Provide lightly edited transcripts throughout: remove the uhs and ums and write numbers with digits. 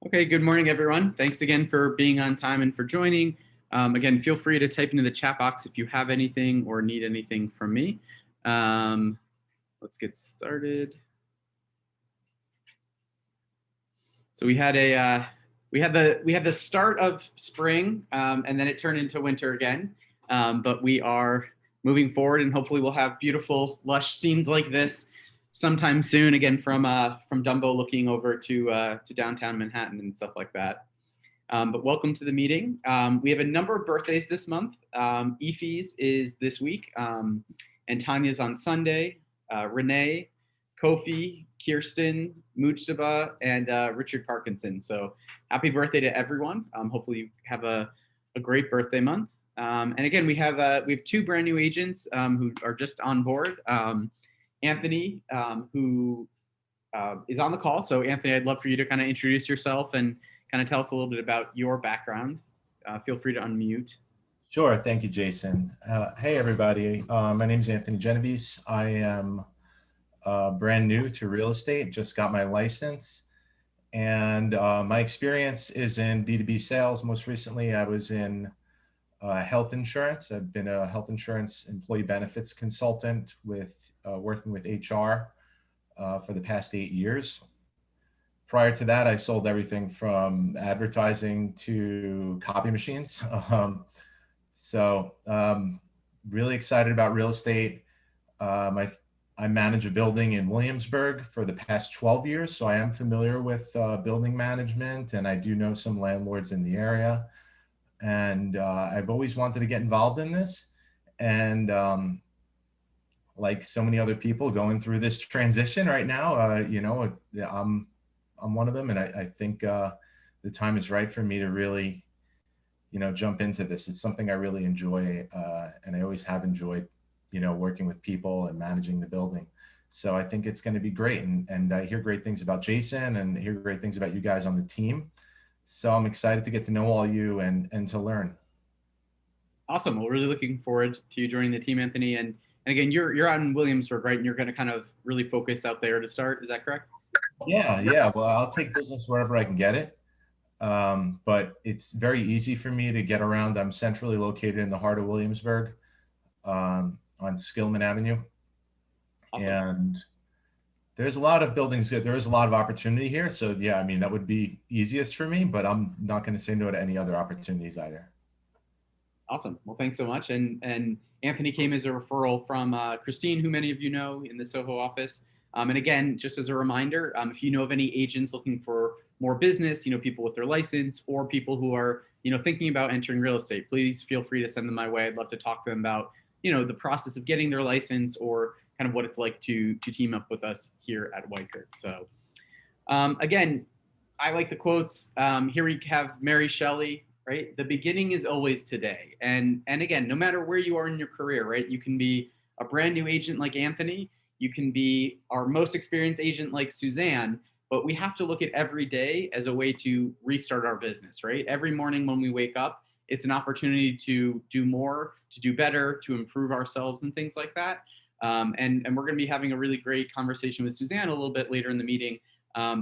Okay, good morning, everyone. Thanks again for being on time and for joining. Again, feel free to type into the chat box if you have anything or need anything from me. Let's get started. So we had the start of spring, and then it turned into winter again. But we are moving forward, and hopefully we'll have beautiful, lush scenes like this sometime soon. Again, from Dumbo looking over to downtown Manhattan and stuff like that. But welcome to the meeting. We have a number of birthdays this month. Ife's is this week, and Tanya's on Sunday. Renee, Kofi, Kirsten, Mujtaba, and Richard Parkinson. So happy birthday to everyone. Hopefully you have a great birthday month. And again, we have two brand new agents who are just on board. Anthony, who is on the call. So Anthony, I'd love for you to kind of introduce yourself and kind of tell us a little bit about your background. Feel free to unmute. Sure. Thank you, Jason. Hey, everybody. My name is Anthony Genovese. I am brand new to real estate, just got my license. And my experience is in B2B sales. Most recently, I was in health insurance. I've been a health insurance employee benefits consultant with working with HR for the past 8 years. Prior to that, I sold everything from advertising to copy machines. Really excited about real estate. I manage a building in Williamsburg for the past 12 years, so I am familiar with building management, and I do know some landlords in the area. And I've always wanted to get involved in this. And like so many other people going through this transition right now, I'm one of them, and I think the time is right for me to really, jump into this. It's something I really enjoy, and I always have enjoyed, working with people and managing the building. So I think it's going to be great, and I hear great things about Jason and hear great things about you guys on the team. So I'm excited to get to know all you and to learn. Awesome. Well, really looking forward to you joining the team, Anthony. And again, you're out in Williamsburg, right? And you're going to kind of really focus out there to start. Is that correct? Yeah. Well, I'll take business wherever I can get it. But it's very easy for me to get around. I'm centrally located in the heart of Williamsburg, on Skillman Avenue. Awesome. And there's a lot of buildings. There is a lot of opportunity here. So yeah, I mean, that would be easiest for me, but I'm not going to say no to any other opportunities either. Awesome. Well, thanks so much. And Anthony came as a referral from Christine, who many of you know in the Soho office. And again, just as a reminder, if you know of any agents looking for more business, people with their license or people who are, thinking about entering real estate, please feel free to send them my way. I'd love to talk to them about, the process of getting their license or kind of what it's like to team up with us here at Weichert. So again, I like the quotes. Here we have Mary Shelley, right? The beginning is always today. And again, no matter where you are in your career, right? You can be a brand new agent like Anthony. You can be our most experienced agent like Suzanne, but we have to look at every day as a way to restart our business, right? Every morning when we wake up, it's an opportunity to do more, to do better, to improve ourselves and things like that. And we're going to be having a really great conversation with Suzanne a little bit later in the meeting,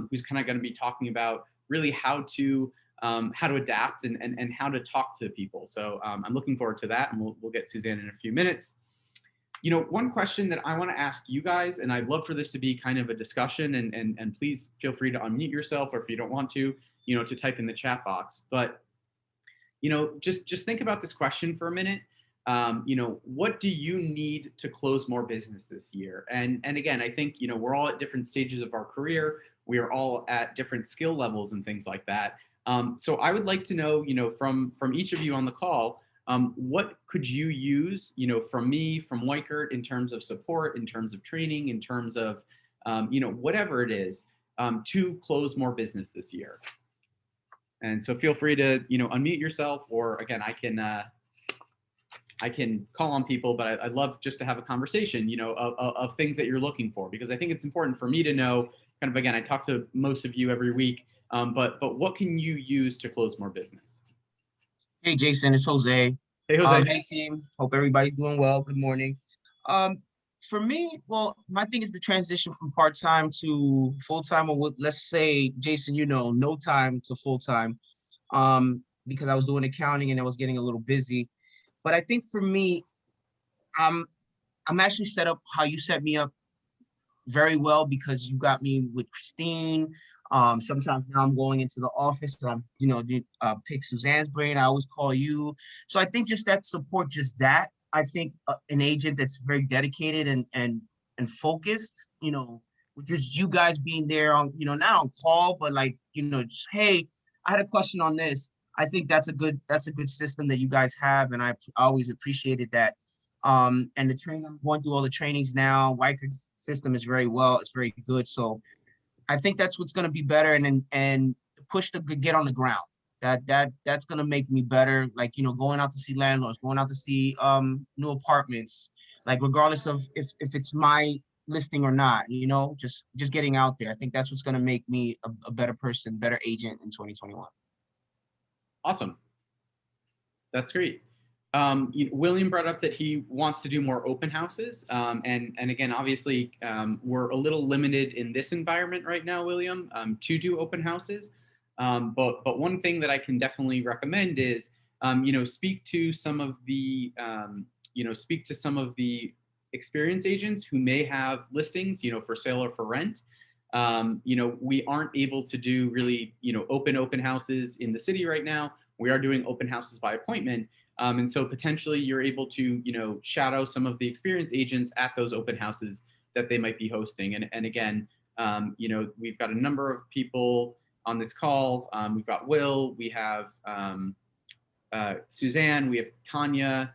who's kind of going to be talking about really how to adapt and how to talk to people. So I'm looking forward to that, and we'll get Suzanne in a few minutes. One question that I want to ask you guys, and I'd love for this to be kind of a discussion, and please feel free to unmute yourself, or if you don't want to type in the chat box. But, just think about this question for a minute. What do you need to close more business this year? And again, I think, we're all at different stages of our career. We are all at different skill levels and things like that. So I would like to know, from each of you on the call, what could you use, from me, from Weichert, in terms of support, in terms of training, in terms of, whatever it is, to close more business this year. And so feel free to, unmute yourself, or again, I can call on people, but I'd love just to have a conversation, of things that you're looking for, because I think it's important for me to know, kind of, again, I talk to most of you every week, but what can you use to close more business? Hey, Jason, it's Jose. Hey, Jose. Hey, team. Hope everybody's doing well. Good morning. For me, well, my thing is the transition from part-time to full-time, or what, let's say, Jason, no time to full-time, because I was doing accounting and I was getting a little busy. But I think for me, I'm I'm actually set up how you set me up very well, because you got me with Christine. Sometimes now I'm going into the office and pick Suzanne's brain. I always call you. So I think just that support, just that, I think an agent that's very dedicated and focused, with just you guys being there on, not on call, but like, just, hey, I had a question on this. I think that's a good system that you guys have. And I always appreciated that. And the training, I'm going through all the trainings now. Weichert's system is it's very good. So I think that's what's going to be better, and push to get on the ground. That's going to make me better. Like, going out to see landlords, going out to see new apartments, like regardless of if it's my listing or not, just getting out there. I think that's what's going to make me a better person, better agent in 2021. Awesome. That's great. William brought up that he wants to do more open houses. And again, obviously, we're a little limited in this environment right now, William, to do open houses. But one thing that I can definitely recommend is, speak to some of the, experienced agents who may have listings, for sale or for rent. We aren't able to do really, open houses in the city right now. We are doing open houses by appointment. And so potentially you're able to, shadow some of the experienced agents at those open houses that they might be hosting. And again, we've got a number of people on this call. We've got Will, we have Suzanne, we have Tanya,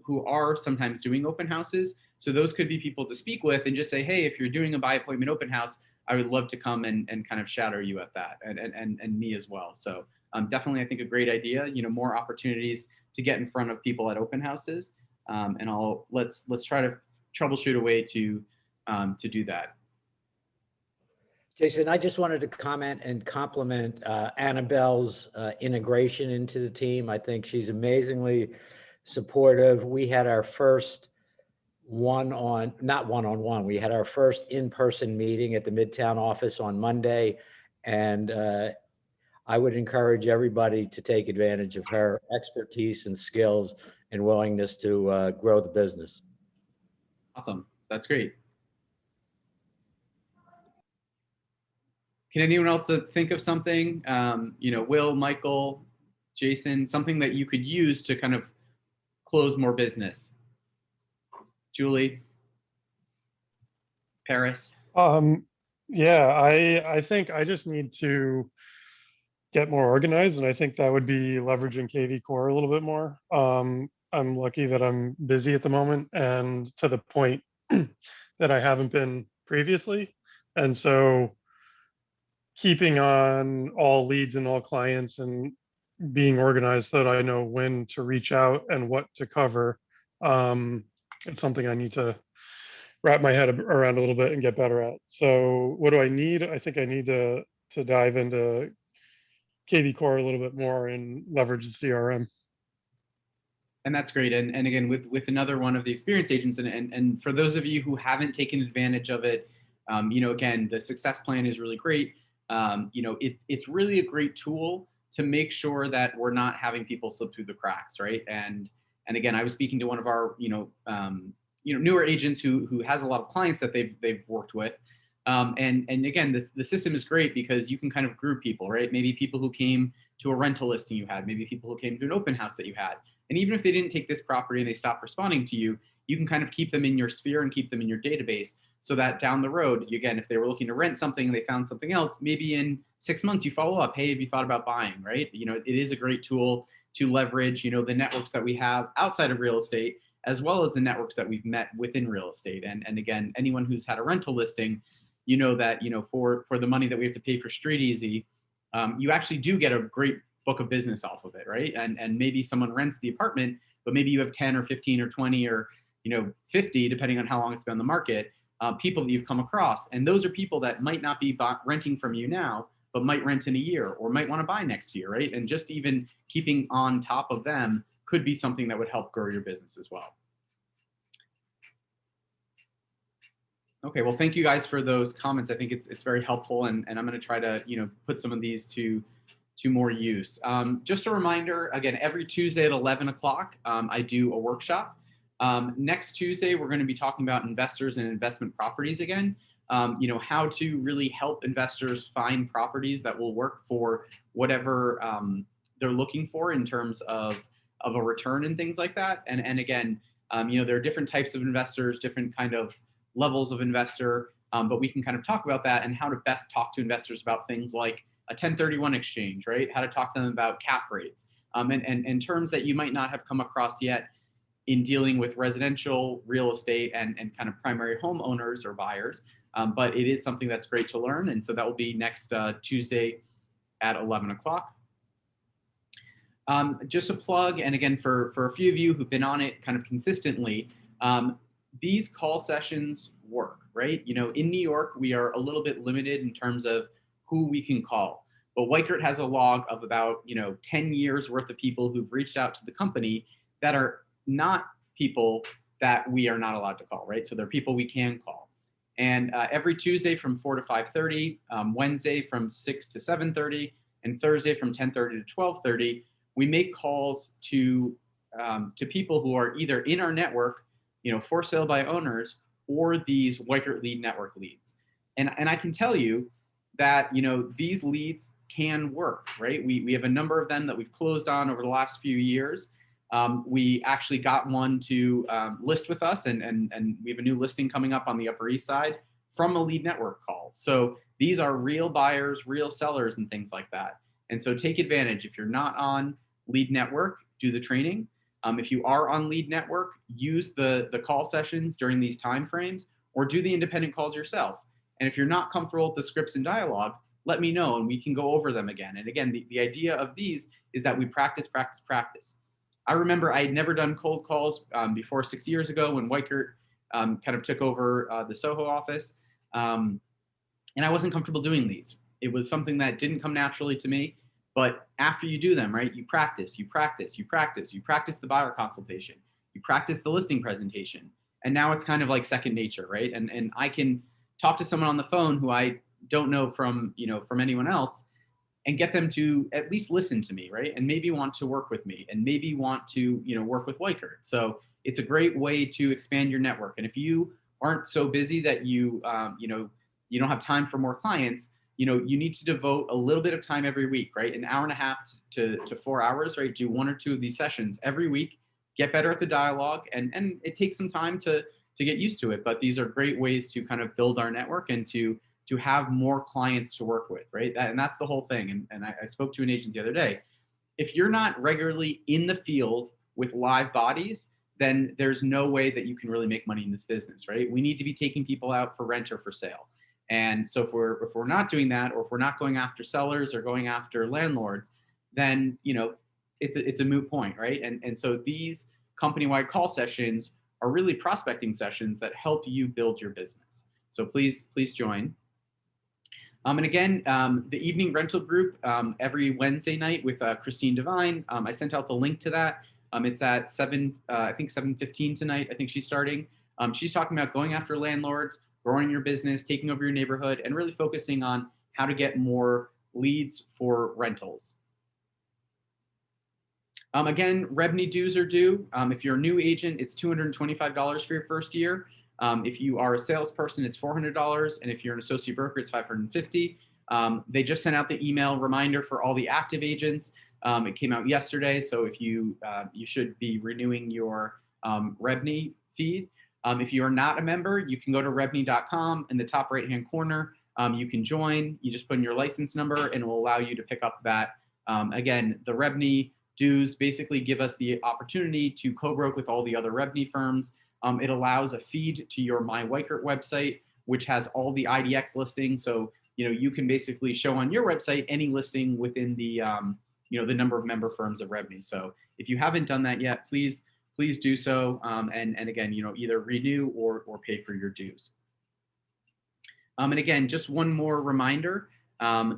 who are sometimes doing open houses. So those could be people to speak with and just say, hey, if you're doing a by appointment open house, I would love to come and kind of shadow you at that, and me as well. So definitely, I think a great idea. More opportunities to get in front of people at open houses, and let's try to troubleshoot a way to do that. Jason, I just wanted to comment and compliment Annabelle's integration into the team. I think she's amazingly supportive. We had our first not one-on-one, we had our first in-person meeting at the Midtown office on Monday, and I would encourage everybody to take advantage of her expertise and skills and willingness to grow the business. Awesome. That's great. Can anyone else think of something, Will, Michael, Jason, something that you could use to kind of close more business? Julie, Paris? Yeah, I think I just need to get more organized, and I think that would be leveraging KV Core a little bit more. I'm lucky that I'm busy at the moment, and to the point that I haven't been previously. And so keeping on all leads and all clients and being organized so that I know when to reach out and what to cover, it's something I need to wrap my head around a little bit and get better at. So what do I need? I think I need to dive into KV Core a little bit more and leverage the CRM. And that's great. And again, with another one of the experienced agents, and for those of you who haven't taken advantage of it, again, the success plan is really great. It's really a great tool to make sure that we're not having people slip through the cracks, right? And again, I was speaking to one of our newer agents who has a lot of clients that they've worked with, and again, the system is great because you can kind of group people, right? Maybe people who came to a rental listing you had, maybe people who came to an open house that you had, and even if they didn't take this property and they stopped responding to you, you can kind of keep them in your sphere and keep them in your database, so that down the road, again, if they were looking to rent something and they found something else, maybe in 6 months you follow up, hey, have you thought about buying, right? It is a great tool to leverage, the networks that we have outside of real estate, as well as the networks that we've met within real estate. And again, anyone who's had a rental listing, that, for the money that we have to pay for Street Easy, you actually do get a great book of business off of it, right? And maybe someone rents the apartment, but maybe you have 10 or 15 or 20 or 50, depending on how long it's been on the market, people that you've come across. And those are people that might not be renting from you now, but might rent in a year or might want to buy next year, right? And just even keeping on top of them could be something that would help grow your business as well. Okay, well, thank you guys for those comments. I think it's very helpful, and I'm going to try to put some of these to more use. Just a reminder, again, every Tuesday at 11 o'clock, I do a workshop. Next Tuesday, we're going to be talking about investors and investment properties again. How to really help investors find properties that will work for whatever they're looking for in terms of a return and things like that. And again, there are different types of investors, different kind of levels of investor, but we can kind of talk about that and how to best talk to investors about things like a 1031 exchange, right? How to talk to them about cap rates, and terms that you might not have come across yet in dealing with residential real estate and kind of primary homeowners or buyers. But it is something that's great to learn. And so that will be next Tuesday at 11 o'clock. Just a plug, and again, for a few of you who've been on it kind of consistently, these call sessions work, right? In New York, we are a little bit limited in terms of who we can call. But Weichert has a log of about 10 years worth of people who've reached out to the company that are not people that we are not allowed to call, right? So they're people we can call. And every Tuesday from 4 to 5:30, Wednesday from 6 to 7:30, and Thursday from 10:30 to 12:30, we make calls to people who are either in our network, for sale by owners, or these Weichert lead network leads. And I can tell you that, these leads can work, right? We have a number of them that we've closed on over the last few years. We actually got one to list with us, and we have a new listing coming up on the Upper East Side from a lead network call. So these are real buyers, real sellers, and things like that. And so take advantage. If you're not on lead network, do the training. If you are on lead network, use the call sessions during these time frames, or do the independent calls yourself. And if you're not comfortable with the scripts and dialogue, let me know and we can go over them again. And again, the idea of these is that we practice, practice, practice. I remember I had never done cold calls before 6 years ago when Weichert kind of took over the Soho office. And I wasn't comfortable doing these. It was something that didn't come naturally to me. But after you do them, right, you practice, you practice, you practice, you practice the buyer consultation, you practice the listing presentation. And now it's kind of like second nature, right? And I can talk to someone on the phone who I don't know from anyone else and get them to at least listen to me, right? And maybe want to work with me and maybe want to, work with Weichert. So it's a great way to expand your network. And if you aren't so busy that you don't have time for more clients, you need to devote a little bit of time every week, right? An hour and a half to 4 hours, right? Do 1 or 2 of these sessions every week, get better at the dialogue. And it takes some time to get used to it. But these are great ways to kind of build our network and to have more clients to work with, right? And that's the whole thing. And I spoke to an agent the other day. If you're not regularly in the field with live bodies, then there's no way that you can really make money in this business, right? We need to be taking people out for rent or for sale. And so if we're not doing that, or if we're not going after sellers or going after landlords, then it's a moot point, right? And so these company-wide call sessions are really prospecting sessions that help you build your business. So please join. And again, the evening rental group every Wednesday night with Christine Devine. I sent out the link to that. It's at 7:15 tonight. I think she's starting. She's talking about going after landlords, growing your business, taking over your neighborhood, and really focusing on how to get more leads for rentals. Again, REBNY dues are due. If you're a new agent, it's $225 for your first year. If you are a salesperson, it's $400. And if you're an associate broker, it's $550. They just sent out the email reminder for all the active agents. It came out yesterday. So if you should be renewing your REBNY feed. If you are not a member, you can go to rebny.com in the top right-hand corner. You can join. You just put in your license number and it will allow you to pick up that. Again, the REBNY dues basically give us the opportunity to co-broke with all the other REBNY firms. It allows a feed to your My Weichert website, which has all the IDX listings. So, you can basically show on your website any listing within the, the number of member firms of REBNY. So if you haven't done that yet, please do so. And again, either renew or pay for your dues. And again, just one more reminder,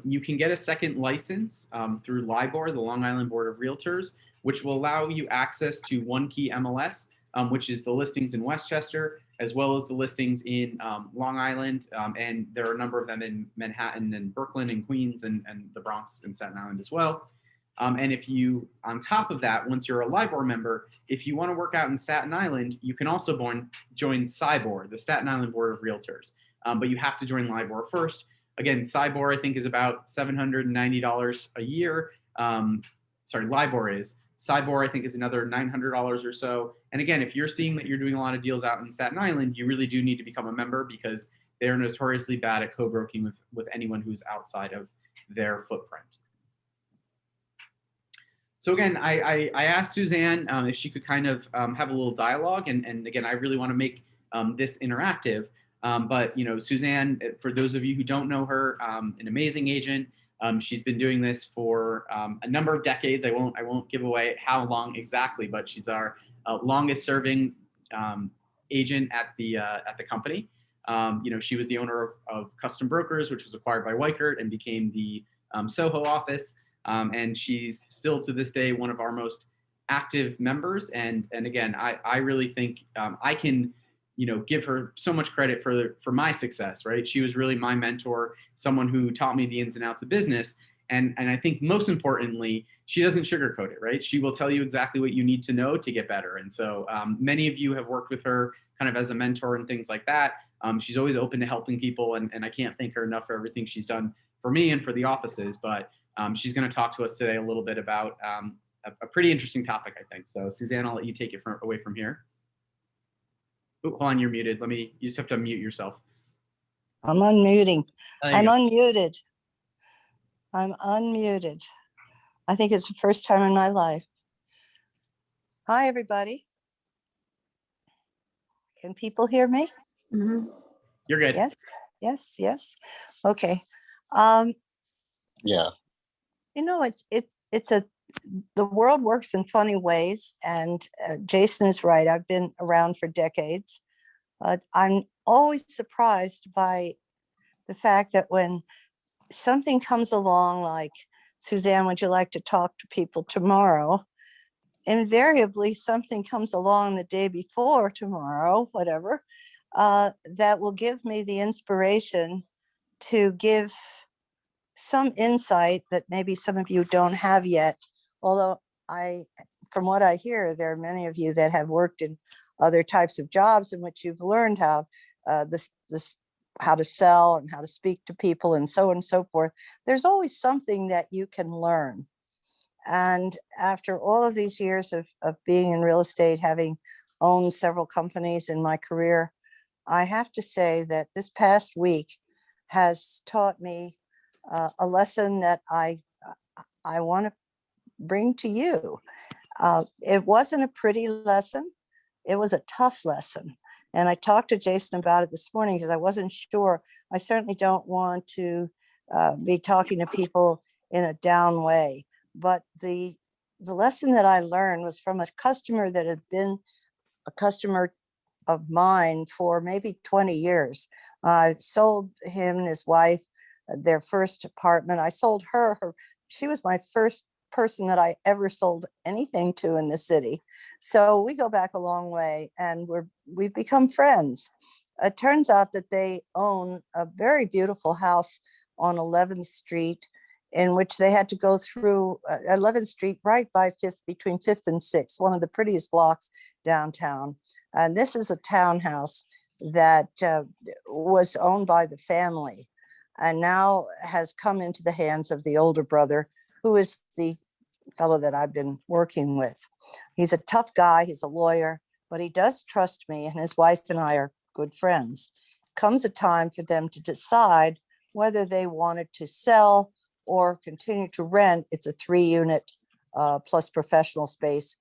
you can get a second license through LIBOR, the Long Island Board of Realtors, which will allow you access to One Key MLS, which is the listings in Westchester, as well as the listings in Long Island. And there are a number of them in Manhattan and Brooklyn and Queens and the Bronx and Staten Island as well. And if you, on top of that, once you're a LIBOR member, if you want to work out in Staten Island, you can also join SIBOR, the Staten Island Board of Realtors. But you have to join LIBOR first. Again, SIBOR, I think, is about $790 a year. Sorry, LIBOR is. SIBOR, I think, is another $900 or so. And again, if you're seeing that you're doing a lot of deals out in Staten Island, you really do need to become a member because they are notoriously bad at co-broking with anyone who's outside of their footprint. So again, I asked Suzanne if she could kind of have a little dialogue. And again, I really want to make this interactive. But you know, Suzanne, for those of you who don't know her, an amazing agent. She's been doing this for a number of decades. I won't give away how long exactly, but she's our longest serving agent at the company. You know, she was the owner of Custom Brokers, which was acquired by Weichert and became the Soho office. And she's still to this day one of our most active members. And again, I really think I can, you know, give her so much credit for my success, right? She was really my mentor, someone who taught me the ins and outs of business. And I think most importantly, she doesn't sugarcoat it, right? She will tell you exactly what you need to know to get better. And so many of you have worked with her kind of as a mentor and things like that. She's always open to helping people. And I can't thank her enough for everything she's done for me and for the offices. But she's going to talk to us today a little bit about a pretty interesting topic, I think. So Suzanne, I'll let you take it away from here. Oh, hold on, you're muted. You just have to unmute yourself. I'm unmuting. I'm Go. unmuted. I'm unmuted. I think it's the first time in my life. Hi, everybody. Can people hear me? Mm-hmm. You're good. Yes, yes, yes. Okay. Yeah. You know, the world works in funny ways, and Jason is right. I've been around for decades. I'm always surprised by the fact that when something comes along like, Suzanne, would you like to talk to people tomorrow? Invariably, something comes along the day before tomorrow, whatever, that will give me the inspiration to give some insight that maybe some of you don't have yet. Although from what I hear, there are many of you that have worked in other types of jobs in which you've learned how how to sell and how to speak to people and so on and so forth. There's always something that you can learn. And after all of these years of being in real estate, having owned several companies in my career, I have to say that this past week has taught me a lesson that I want to bring to you. It wasn't a pretty lesson. It was a tough lesson. And I talked to Jason about it this morning because I wasn't sure. I certainly don't want to be talking to people in a down way. But the lesson that I learned was from a customer that had been a customer of mine for maybe 20 years. I sold him and his wife their first apartment. I sold her. She was my first person that I ever sold anything to in the city. So we go back a long way, and we've become friends. It turns out that they own a very beautiful house on 11th Street, in which they had to go through 11th Street right by 5th, between 5th and 6th, one of the prettiest blocks downtown. And this is a townhouse that was owned by the family and now has come into the hands of the older brother, who is the fellow that I've been working with. He's a tough guy, he's a lawyer, but he does trust me, and his wife and I are good friends. Comes a time for them to decide whether they wanted to sell or continue to rent. It's a 3-unit plus professional space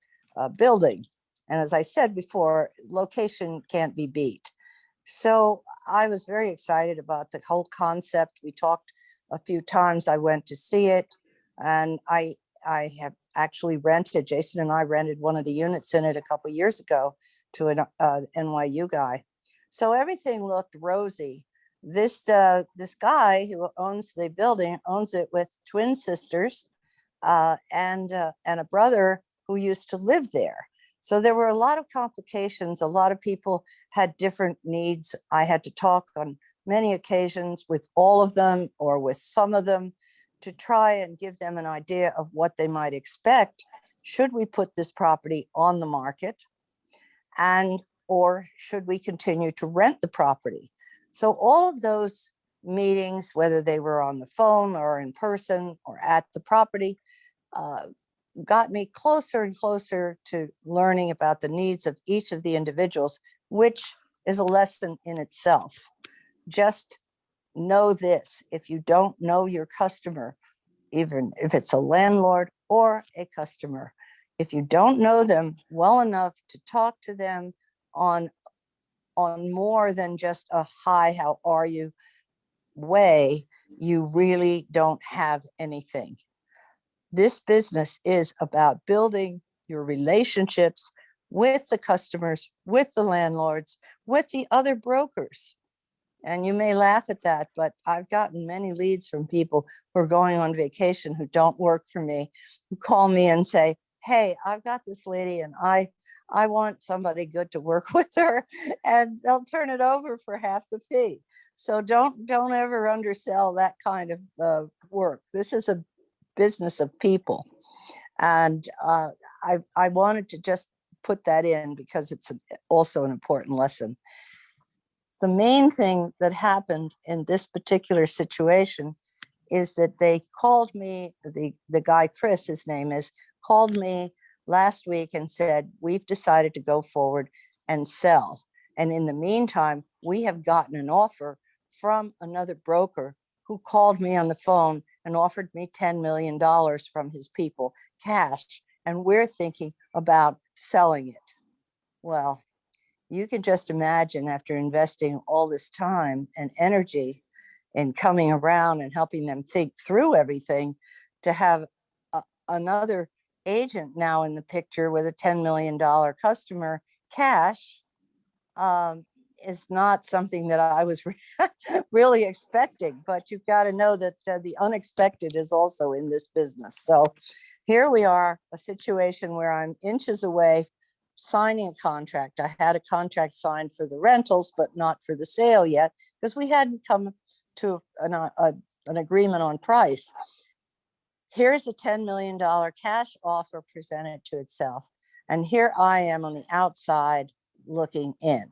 building. And as I said before, location can't be beat. So I was very excited about the whole concept. We talked a few times. I went to see it, and I have actually rented, Jason and I rented one of the units in it a couple of years ago to an NYU guy. So everything looked rosy. This guy who owns the building owns it with twin sisters and a brother who used to live there. So there were a lot of complications. A lot of people had different needs. I had to talk on many occasions with all of them or with some of them to try and give them an idea of what they might expect should we put this property on the market, and or should we continue to rent the property. So all of those meetings, whether they were on the phone or in person or at the property, got me closer and closer to learning about the needs of each of the individuals, which is a lesson in itself. Just know this: if you don't know your customer, even if it's a landlord or a customer, if you don't know them well enough to talk to them on more than just a hi, how are you way, you really don't have anything. This business is about building your relationships with the customers, with the landlords, with the other brokers. And you may laugh at that, but I've gotten many leads from people who are going on vacation who don't work for me, who call me and say, hey, I've got this lady and I want somebody good to work with her, and they'll turn it over for half the fee. So don't ever undersell that kind of work. This is a business of people. And I wanted to just put that in because it's also an important lesson. The main thing that happened in this particular situation is that they called me, the guy, Chris, his name is, called me last week and said, we've decided to go forward and sell. And in the meantime, we have gotten an offer from another broker who called me on the phone and offered me $10 million from his people, cash. And we're thinking about selling it. Well, you can just imagine, after investing all this time and energy in coming around and helping them think through everything, to have another agent now in the picture with a $10 million customer cash is not something that I was really expecting. But you've got to know that the unexpected is also in this business. So here we are, a situation where I'm inches away signing a contract. I had a contract signed for the rentals, but not for the sale yet, because we hadn't come to an agreement on price. Here's a $10 million cash offer presented to itself. And here I am on the outside looking in.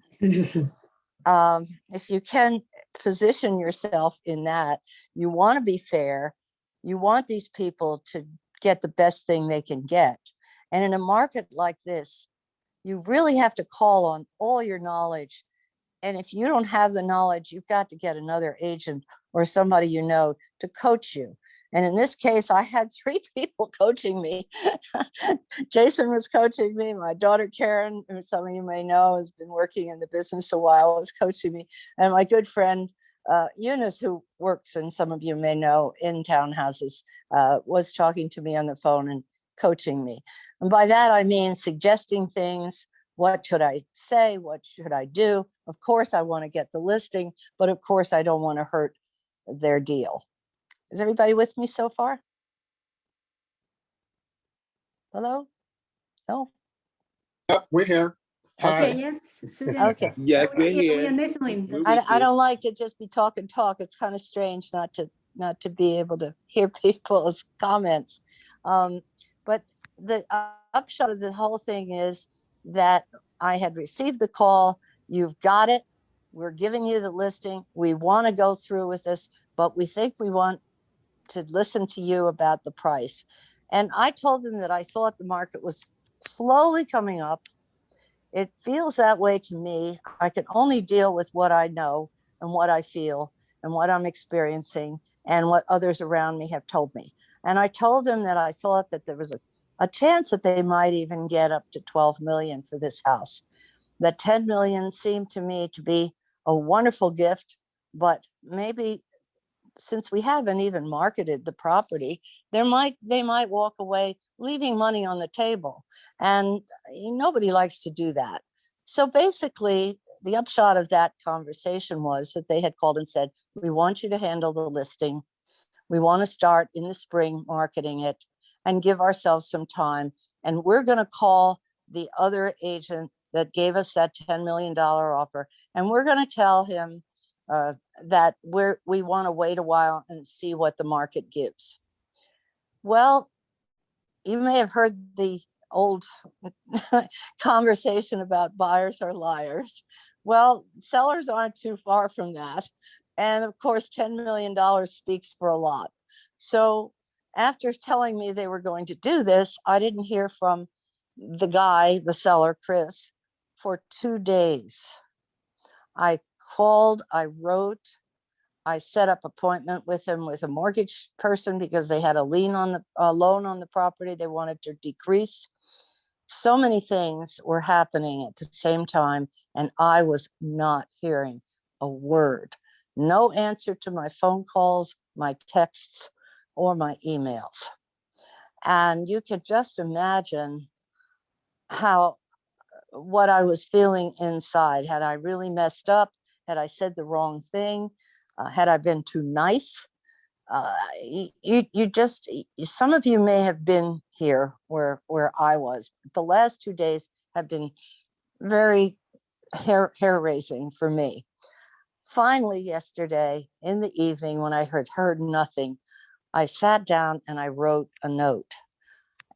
If you can position yourself in that, you want to be fair. You want these people to get the best thing they can get. And in a market like this, you really have to call on all your knowledge. And if you don't have the knowledge, you've got to get another agent or somebody you know to coach you. And in this case, I had 3 people coaching me. Jason was coaching me. My daughter, Karen, who some of you may know, has been working in the business a while, was coaching me. And my good friend, Eunice, who works, and some of you may know, in townhouses, was talking to me on the phone and coaching me. And by that, I mean suggesting things. What should I say? What should I do? Of course, I want to get the listing, but of course, I don't want to hurt their deal. Is everybody with me so far? Hello? No? Yep, we're here. Okay. Okay, yes, Susan. Okay. Yes, we're Yeah, we here. are listening. We're with I you. don't like to just be talk. It's kind of strange not to be able to hear people's comments. But the upshot of the whole thing is that I had received the call. You've got it. We're giving you the listing. We want to go through with this, but we think we want to listen to you about the price. And I told them that I thought the market was slowly coming up. It feels that way to me. I can only deal with what I know and what I feel and what I'm experiencing and what others around me have told me. And I told them that I thought that there was a chance that they might even get up to 12 million for this house. That 10 million seemed to me to be a wonderful gift, but maybe since we haven't even marketed the property, they might walk away leaving money on the table. And nobody likes to do that. So basically, the upshot of that conversation was that they had called and said, we want you to handle the listing. We want to start in the spring marketing it and give ourselves some time. And we're going to call the other agent that gave us that $10 million offer. And we're going to tell him that we want to wait a while and see what the market gives. Well, you may have heard the old conversation about buyers are liars. Well, sellers aren't too far from that. And of course, $10 million speaks for a lot. So after telling me they were going to do this, I didn't hear from the seller, Chris, for 2 days. I called, I wrote, I set up appointment with him with a mortgage person because they had a loan on the property they wanted to decrease. So many things were happening at the same time, and I was not hearing a word. No answer to my phone calls, my texts, or my emails. And you could just imagine what I was feeling inside. Had I really messed up? Had I said the wrong thing? Had I been too nice? Some of you may have been here where I was. The last 2 days have been very hair raising for me. Finally, yesterday in the evening, when I heard nothing, I sat down and I wrote a note.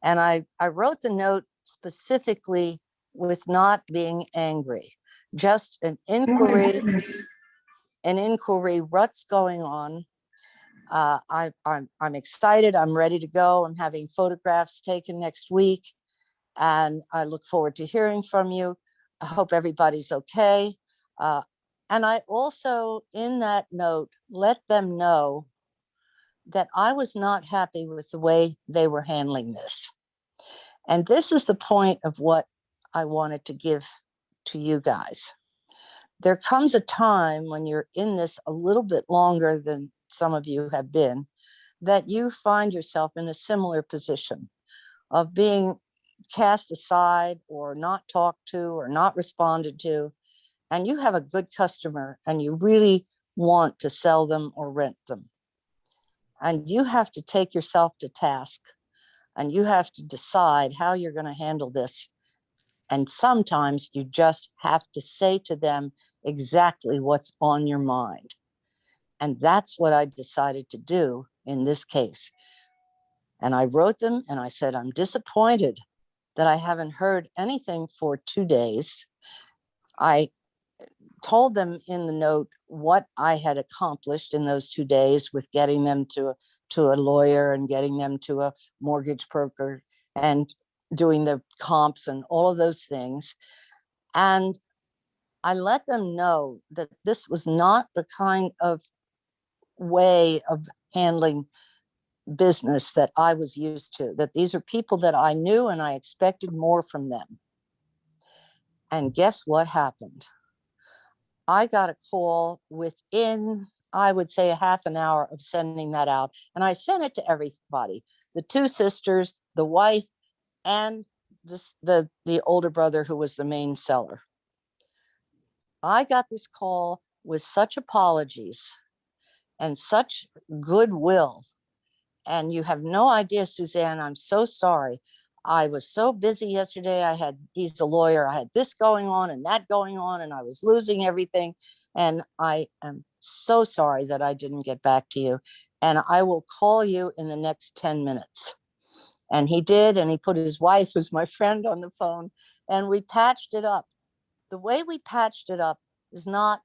And I wrote the note specifically with not being angry, just an inquiry, what's going on. I'm excited. I'm ready to go. I'm having photographs taken next week, and I look forward to hearing from you. I hope everybody's okay. And I also, in that note, let them know that I was not happy with the way they were handling this. And this is the point of what I wanted to give to you guys. There comes a time when you're in this a little bit longer than some of you have been, that you find yourself in a similar position of being cast aside or not talked to or not responded to. And you have a good customer and you really want to sell them or rent them. And you have to take yourself to task and you have to decide how you're going to handle this. And sometimes you just have to say to them exactly what's on your mind. And that's what I decided to do in this case. And I wrote them and I said, I'm disappointed that I haven't heard anything for 2 days. I told them in the note what I had accomplished in those 2 days with getting them to a lawyer and getting them to a mortgage broker and doing the comps and all of those things. And I let them know that this was not the kind of way of handling business that I was used to, that these are people that I knew and I expected more from them. And guess what happened? I got a call within, I would say, a half an hour of sending that out. And I sent it to everybody, the 2 sisters, the wife, and the older brother who was the main seller. I got this call with such apologies and such goodwill. And you have no idea, Suzanne, I'm so sorry. I was so busy yesterday. He's a lawyer. I had this going on and that going on, and I was losing everything. And I am so sorry that I didn't get back to you. And I will call you in the next 10 minutes. And he did, and he put his wife, who's my friend, on the phone, and we patched it up. The way we patched it up is not,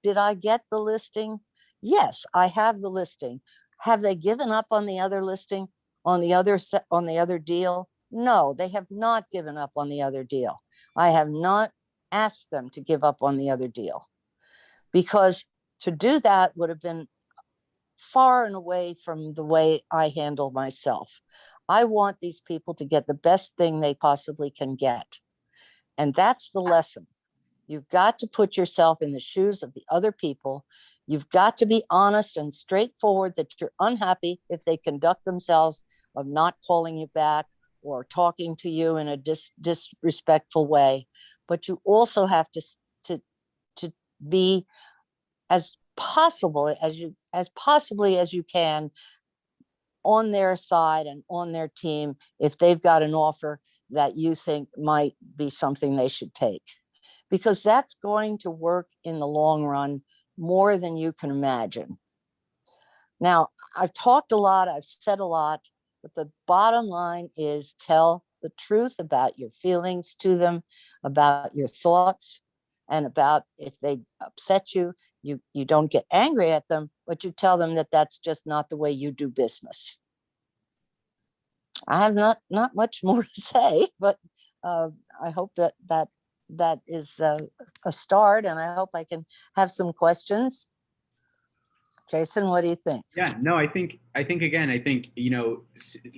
did I get the listing? Yes, I have the listing. Have they given up on the other listing, on the other deal? No, they have not given up on the other deal. I have not asked them to give up on the other deal, because to do that would have been far and away from the way I handle myself. I want these people to get the best thing they possibly can get. And that's the lesson. You've got to put yourself in the shoes of the other people. You've got to be honest and straightforward that you're unhappy if they conduct themselves of not calling you back or talking to you in a disrespectful way. But you also have to be as possibly as you can on their side and on their team if they've got an offer that you think might be something they should take, because that's going to work in the long run more than you can imagine. Now, I've talked a lot, I've said a lot, but the bottom line is tell the truth about your feelings to them, about your thoughts, and about if they upset you, you don't get angry at them, but you tell them that that's just not the way you do business. I have not much more to say, but I hope that is a start, and I hope I can have some questions. Jason, what do you think? Yeah, no, I think again, I think, you know,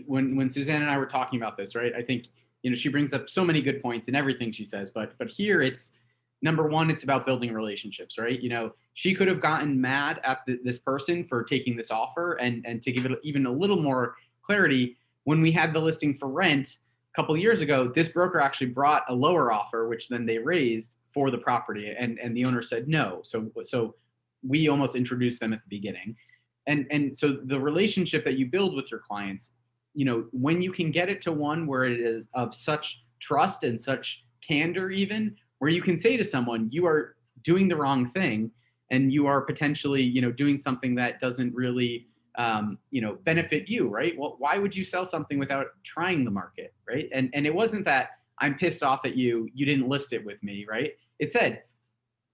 when Suzanne and I were talking about this, right, I think, you know, she brings up so many good points in everything she says, but here it's number one, it's about building relationships, right? You know, she could have gotten mad at this person for taking this offer, and to give it even a little more clarity, when we had the listing for rent a couple of years ago, this broker actually brought a lower offer, which then they raised for the property, and the owner said no. So we almost introduced them at the beginning. And so the relationship that you build with your clients, you know, when you can get it to one where it is of such trust and such candor, even where you can say to someone, you are doing the wrong thing, and you are potentially, you know, doing something that doesn't really, you know, benefit you, right? Well, why would you sell something without trying the market, right? And it wasn't that I'm pissed off at you, you didn't list it with me, right? It said,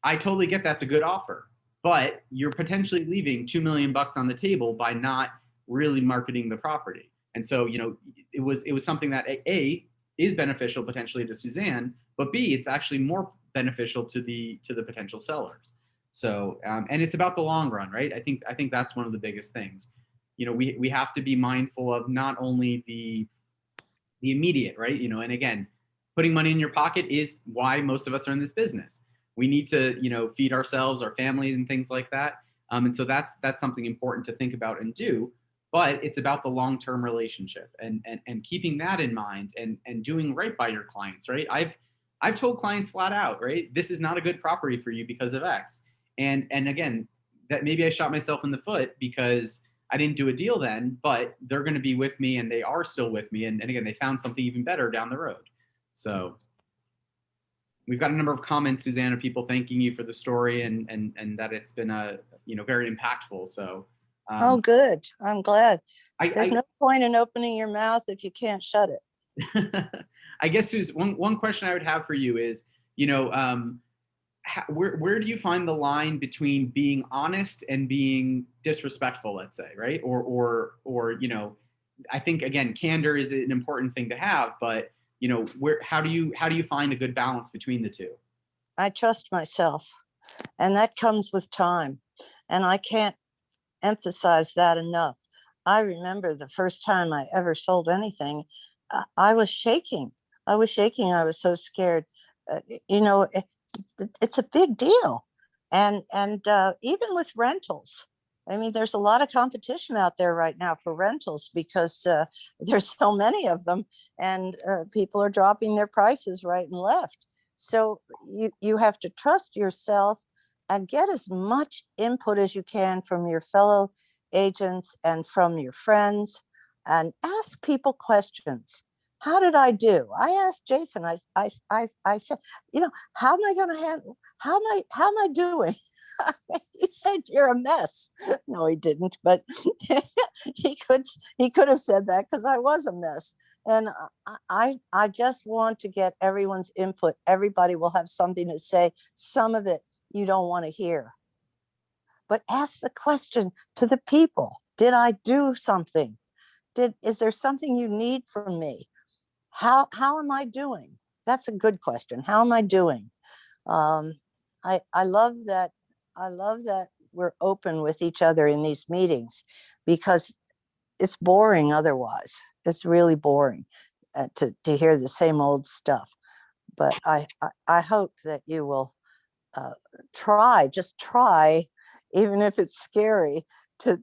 I totally get that's a good offer, but you're potentially leaving $2 million on the table by not really marketing the property. And so, you know, it was something that A, is beneficial potentially to Suzanne, but B, it's actually more beneficial to the potential sellers. So, and it's about the long run, right? I think that's one of the biggest things. You know, we have to be mindful of not only the immediate, right? You know, and again, putting money in your pocket is why most of us are in this business. We need to, you know, feed ourselves, our families, and things like that. And so that's something important to think about and do. But it's about the long-term relationship, and keeping that in mind, and doing right by your clients, right? I've told clients flat out, right, this is not a good property for you because of X. And again, that maybe I shot myself in the foot because I didn't do a deal then, but they're going to be with me, and they are still with me. And again, they found something even better down the road. So we've got a number of comments, Suzanne, of people thanking you for the story, and that it's been you know, very impactful. So Oh, good. I'm glad. I There's no point in opening your mouth if you can't shut it. I guess, Suze, one question I would have for you is, you know, where do you find the line between being honest and being disrespectful, let's say, right? Or you know, I think again, candor is an important thing to have, but you know, how do you find a good balance between the two? I trust myself, and that comes with time. And I can't emphasize that enough. I remember the first time I ever sold anything, I was shaking. I was shaking. I was so scared. You know, it's a big deal. And even with rentals, I mean, there's a lot of competition out there right now for rentals because there's so many of them, and people are dropping their prices right and left. So you have to trust yourself and get as much input as you can from your fellow agents and from your friends, and ask people questions. How did I do? I asked Jason, I said, you know, how am I going to handle, how am I doing? He said, you're a mess. No, he didn't, but he could have said that, because I was a mess. And I just want to get everyone's input. Everybody will have something to say. Some of it you don't want to hear, but ask the question to the people. Did I do something? Is there something you need from me? How am I doing? That's a good question. How am I doing? I love that. I love that we're open with each other in these meetings, because it's boring otherwise. It's really boring to hear the same old stuff. But I hope that you will just try, even if it's scary, to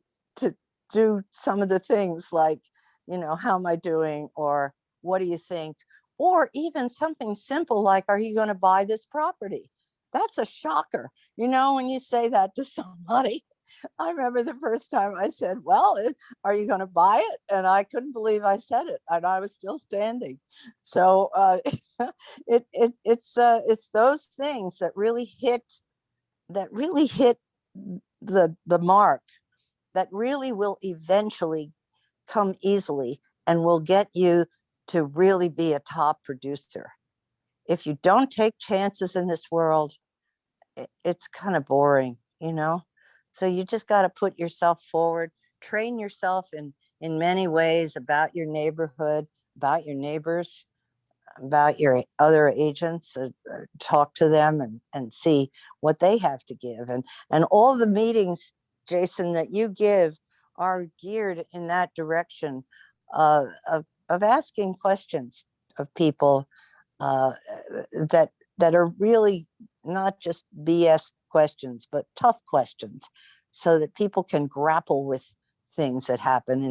do some of the things like, you know, how am I doing? Or what do you think? Or even something simple like, are you going to buy this property? That's a shocker, you know, when you say that to somebody. I remember the first time I said, well, are you going to buy it? And I couldn't believe I said it, and I was still standing. So it's those things that really hit the mark, that really will eventually come easily and will get you to really be a top producer. If you don't take chances in this world, it's kind of boring, you know? So you just got to put yourself forward, train yourself in many ways about your neighborhood, about your neighbors, about your other agents, talk to them and see what they have to give. And all the meetings, Jason, that you give are geared in that direction of asking questions of people that are really not just BS questions, but tough questions, so that people can grapple with things that happen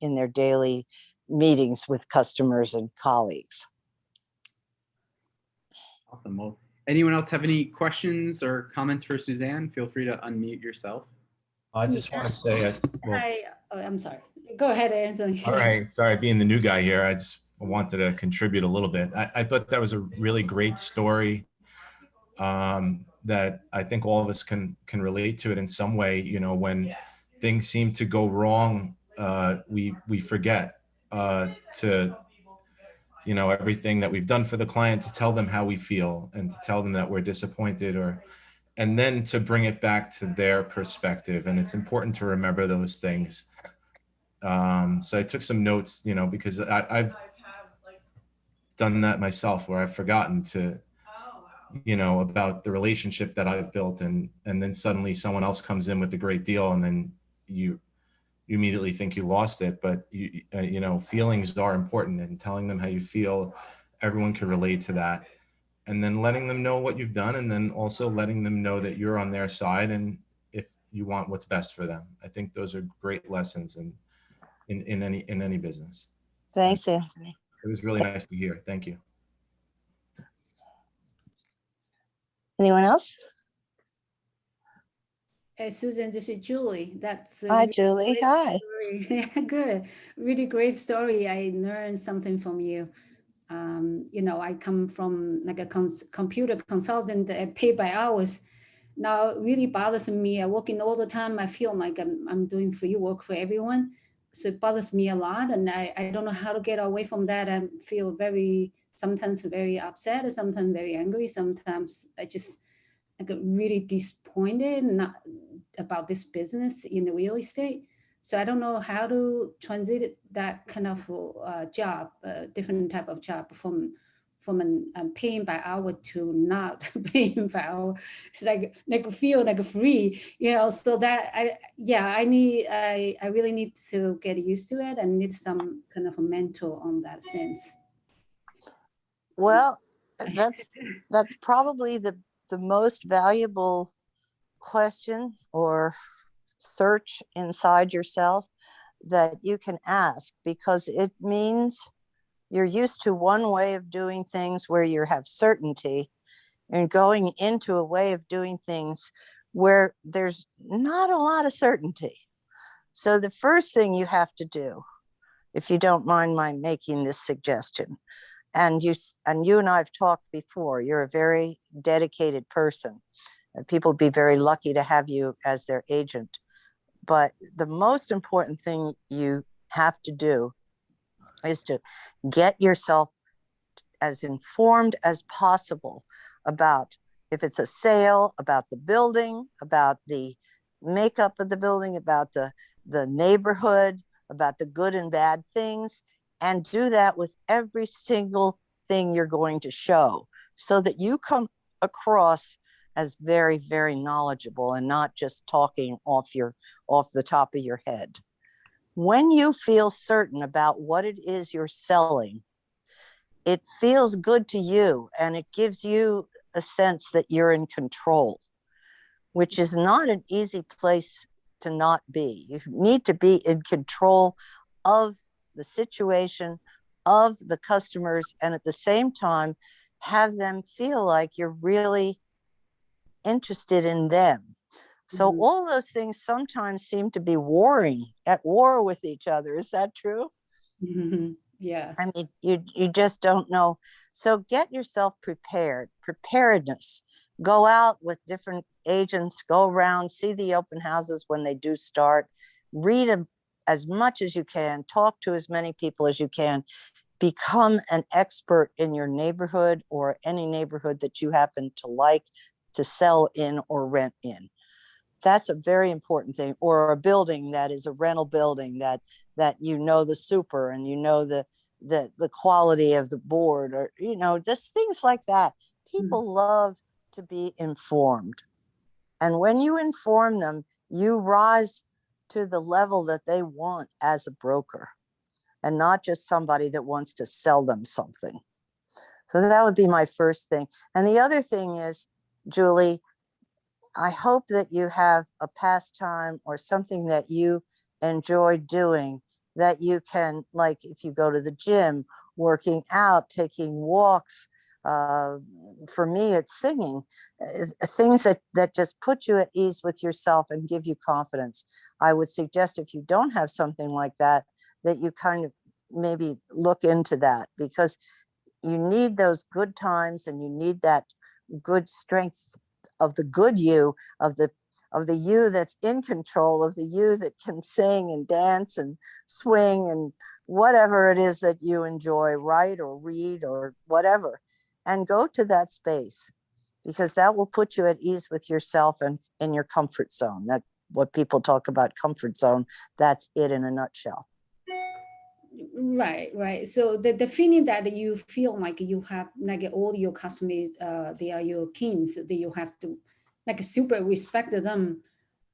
in their daily meetings with customers and colleagues. Awesome. Well, anyone else have any questions or comments for Suzanne? Feel free to unmute yourself. I just want to say, well, Hi, oh, I'm sorry. Go ahead, Anthony. all right, sorry, being the new guy here, I just wanted to contribute a little bit. I thought that was a really great story that I think all of us can relate to it in some way. You know, when things seem to go wrong, we forget to, you know, everything that we've done for the client, to tell them how we feel and to tell them that we're disappointed, and then to bring it back to their perspective. And it's important to remember those things. So I took some notes, you know, because I've done that myself, where I've forgotten to, you know, about the relationship that I've built, and then suddenly someone else comes in with a great deal, and then you immediately think you lost it. But you know, feelings are important, and telling them how you feel, everyone can relate to that. And then letting them know what you've done, and then also letting them know that you're on their side, and if you want what's best for them. I think those are great lessons in any business. Thanks, Anthony. It was really nice to hear. Thank you. Anyone else? Hey, Susan, this is Julie. That's a Hi, really Julie. great Hi. story. Yeah, good. Really great story. I learned something from you. You know, I come from like a computer consultant, paid by hours. Now it really bothers me. I work in all the time. I feel like I'm doing free work for everyone. So it bothers me a lot. And I don't know how to get away from that. I feel sometimes very upset, sometimes very angry. Sometimes I just get really disappointed about this business in the real estate. So I don't know how to transit that kind of job, different type of job from paying by hour to not paying by hour. It's like feel like free, you know. So that I really need to get used to it and need some kind of a mentor on that sense. Well, that's probably the most valuable question or search inside yourself that you can ask, because it means you're used to one way of doing things where you have certainty, and going into a way of doing things where there's not a lot of certainty. So the first thing you have to do, if you don't mind my making this suggestion, and you and I've talked before, you're a very dedicated person. People would be very lucky to have you as their agent. But the most important thing you have to do is to get yourself as informed as possible about, if it's a sale, about the building, about the makeup of the building, about the neighborhood, about the good and bad things, and do that with every single thing you're going to show, so that you come across as very, very knowledgeable and not just talking off the top of your head. When you feel certain about what it is you're selling, it feels good to you, and it gives you a sense that you're in control, which is not an easy place to not be. You need to be in control of the situation, of the customers, and at the same time have them feel like you're really interested in them. So Mhm. all those things sometimes seem to be at war with each other. Is that true? Mhm. Yeah. I mean, you just don't know. So get yourself prepared. Preparedness. Go out with different agents, go around, see the open houses when they do start, read them as much as you can, talk to as many people as you can, become an expert in your neighborhood or any neighborhood that you happen to like to sell in or rent in. That's a very important thing. Or a building that is a rental building that you know the super and you know the quality of the board, or just things like that. People love to be informed, and when you inform them, you rise to the level that they want as a broker, and not just somebody that wants to sell them something. So that would be my first thing. And the other thing is, Julie, I hope that you have a pastime or something that you enjoy doing, that you can, like if you go to the gym, working out, taking walks. Uh, for me, it's singing, things that just put you at ease with yourself and give you confidence. I would suggest if you don't have something like that, that you kind of maybe look into that, because you need those good times and you need that good strength of the good you, of the you that's in control, of the you that can sing and dance and swing and whatever it is that you enjoy, write or read or whatever, and go to that space, because that will put you at ease with yourself and in your comfort zone. That what people talk about comfort zone, that's it in a nutshell. Right. So the feeling that you feel like you have like all your customers, they are your kings, that you have to like super respect them.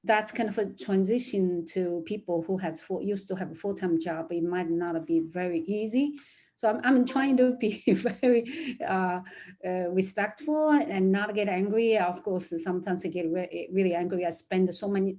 That's kind of a transition to people who used to have a full-time job. It might not be very easy. So I'm trying to be very respectful and not get angry. Of course, sometimes I get really angry. I spend so many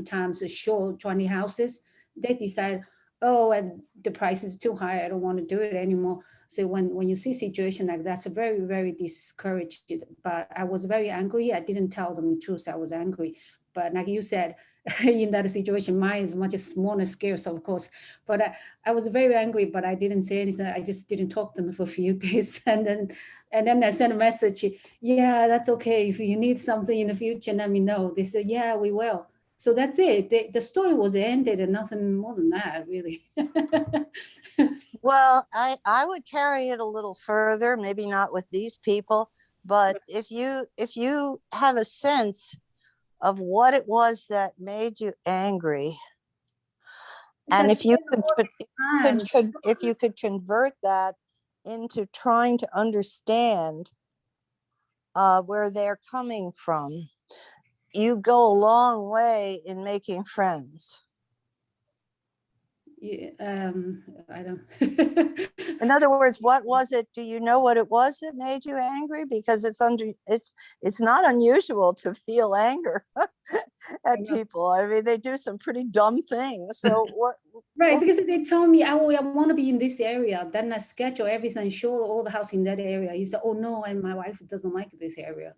times to show 20 houses. They decide, oh, and the price is too high, I don't want to do it anymore. So when you see situation like that, it's very, very discouraged. But I was very angry. I didn't tell them the truth. I was angry. But like you said, in that situation, mine is much smaller scale, so of course. But I was very angry, but I didn't say anything. I just didn't talk to them for a few days. And then I sent a message, yeah, that's okay. If you need something in the future, let me know. They said, yeah, we will. So that's it. The story was ended and nothing more than that, really. Well, I would carry it a little further, maybe not with these people, but if you have a sense of what it was that made you angry, and That's if you all this time. if you could convert that into trying to understand where they're coming from, you go a long way in making friends. Yeah, I don't. In other words, what was it? Do you know what it was that made you angry? Because it's not unusual to feel anger I at know. people. I mean, they do some pretty dumb things. So Right, because they told me, oh, I want to be in this area. Then I schedule everything, show all the house in that area. He said, oh no, and my wife doesn't like this area.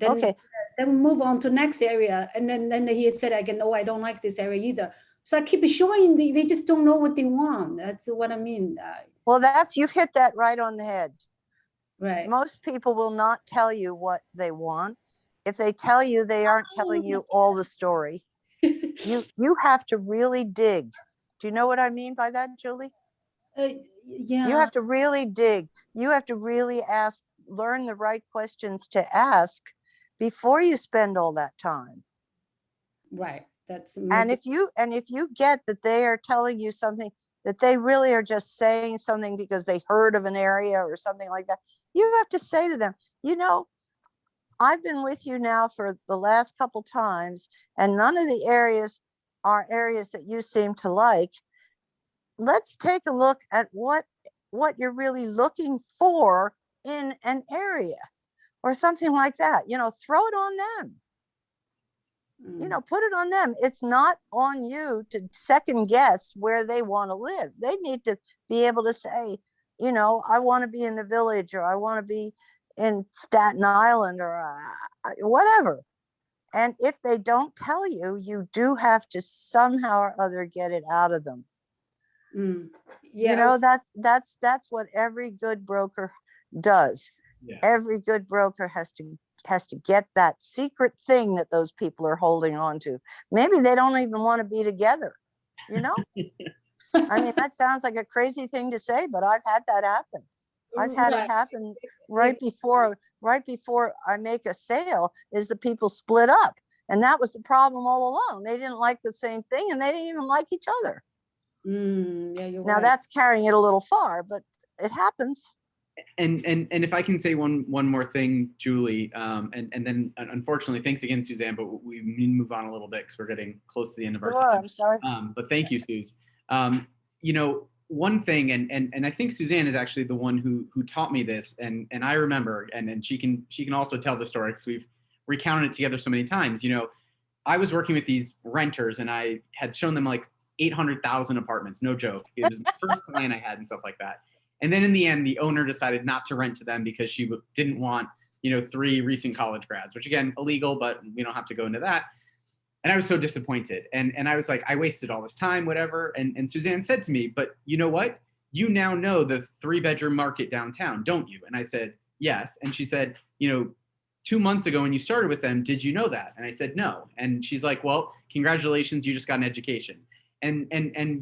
Okay. Then we move on to next area, and then he said again, oh, I don't like this area either. So I keep showing they just don't know what they want. That's what I mean. Well, you hit that right on the head. Right. Most people will not tell you what they want. If they tell you, they aren't telling you all the story. You have to really dig. Do you know what I mean by that, Julie? Yeah. You have to really dig. You have to really learn the right questions to ask before you spend all that time. Right. That's And if you get that they are telling you something, that they really are just saying something because they heard of an area or something like that, you have to say to them, I've been with you now for the last couple times, and none of the areas are areas that you seem to like. Let's take a look at what you're really looking for in an area or something like that. Throw it on them. Put it on them. It's not on you to second guess where they want to live. They need to be able to say, I want to be in the Village, or I want to be in Staten Island, or whatever. And if they don't tell you, you do have to somehow or other get it out of them. Mm. You Yeah. know, that's what every good broker does. Yeah. Every good broker has to get that secret thing that those people are holding on to. Maybe they don't even want to be together, you know? I mean, that sounds like a crazy thing to say, but I've had that happen. I've had it Right. happen right before I make a sale, is the people split up. And that was the problem all along. They didn't like the same thing, and they didn't even like each other. Yeah, you're Now right. that's carrying it a little far, but it happens. And if I can say one more thing, Julie, and then unfortunately, thanks again, Suzanne, but we need to move on a little bit because we're getting close to the end of our Sure, time. I'm sorry. But thank you, Suze. You know, one thing, and I think Suzanne is actually the one who taught me this, and I remember, and she can also tell the story because we've recounted it together so many times. You know, I was working with these renters, and I had shown them like 800,000 apartments, no joke. It was the first client I had and stuff like that. And then in the end, the owner decided not to rent to them because she didn't want, you know, 3 recent college grads, which again, illegal, but we don't have to go into that. And I was so disappointed. And I was like, I wasted all this time, whatever. And Suzanne said to me, but you know what? You now know the 3-bedroom market downtown, don't you? And I said, yes. And she said, you know, 2 months ago when you started with them, did you know that? And I said, no. And she's like, well, congratulations, you just got an education. And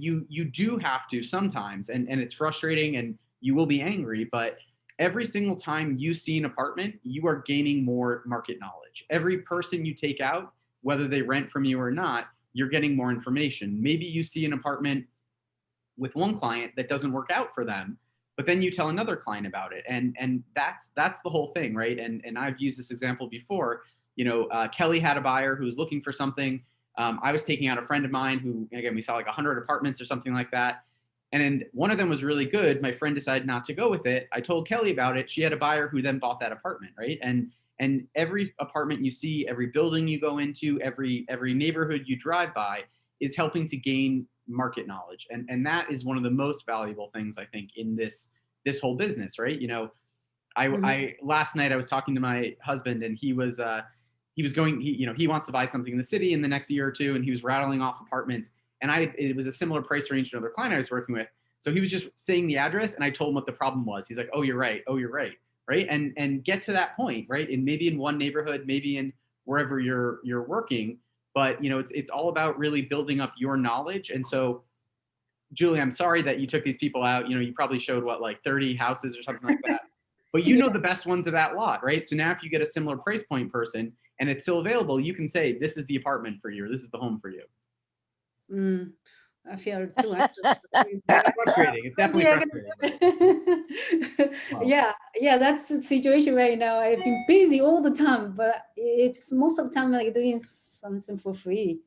you do have to sometimes, and it's frustrating and you will be angry, but every single time you see an apartment, you are gaining more market knowledge. Every person you take out, whether they rent from you or not, you're getting more information. Maybe you see an apartment with one client that doesn't work out for them, but then you tell another client about it. And that's the whole thing, right? And I've used this example before. You know, Kelly had a buyer who was looking for something. I was taking out a friend of mine who, again, we saw like 100 apartments or something like that. And one of them was really good. My friend decided not to go with it. I told Kelly about it. She had a buyer who then bought that apartment, right? And every apartment you see, every building you go into, every neighborhood you drive by is helping to gain market knowledge. And that is one of the most valuable things, I think, in this whole business, right? You know, I last night I was talking to my husband, and he was going, he wants to buy something in the city in the next year or two, and he was rattling off apartments. And it was a similar price range to another client I was working with. So he was just saying the address, and I told him what the problem was. He's like, oh, you're right. Oh, you're right. Right. And get to that point, right? And maybe in one neighborhood, maybe in wherever you're working, but you know, it's all about really building up your knowledge. And so, Julie, I'm sorry that you took these people out. You know, you probably showed what, like 30 houses or something like that. But you know the best ones of that lot, right? So now if you get a similar price point person and it's still available, you can say, this is the apartment for you, or this is the home for you. I feel too much. It's frustrating. It's definitely frustrating. Yeah, that's the situation right now. I've been busy all the time, but it's most of the time like doing something for free.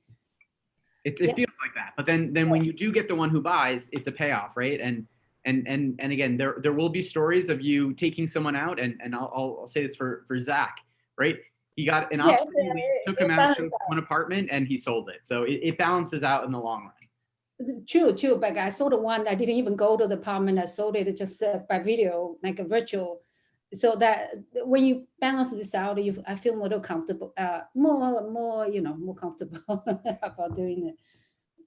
It feels like that, but then when you do get the one who buys, it's a payoff, right? And again, there will be stories of you taking someone out, and I'll say this for Zach, right? He got an obstacle, took him out, showed one apartment, and he sold it. So it balances out in the long run. True. But I sold the one. I didn't even go to the apartment. I sold it just by video, like a virtual. So that when you balance this out, I feel more comfortable, more comfortable about doing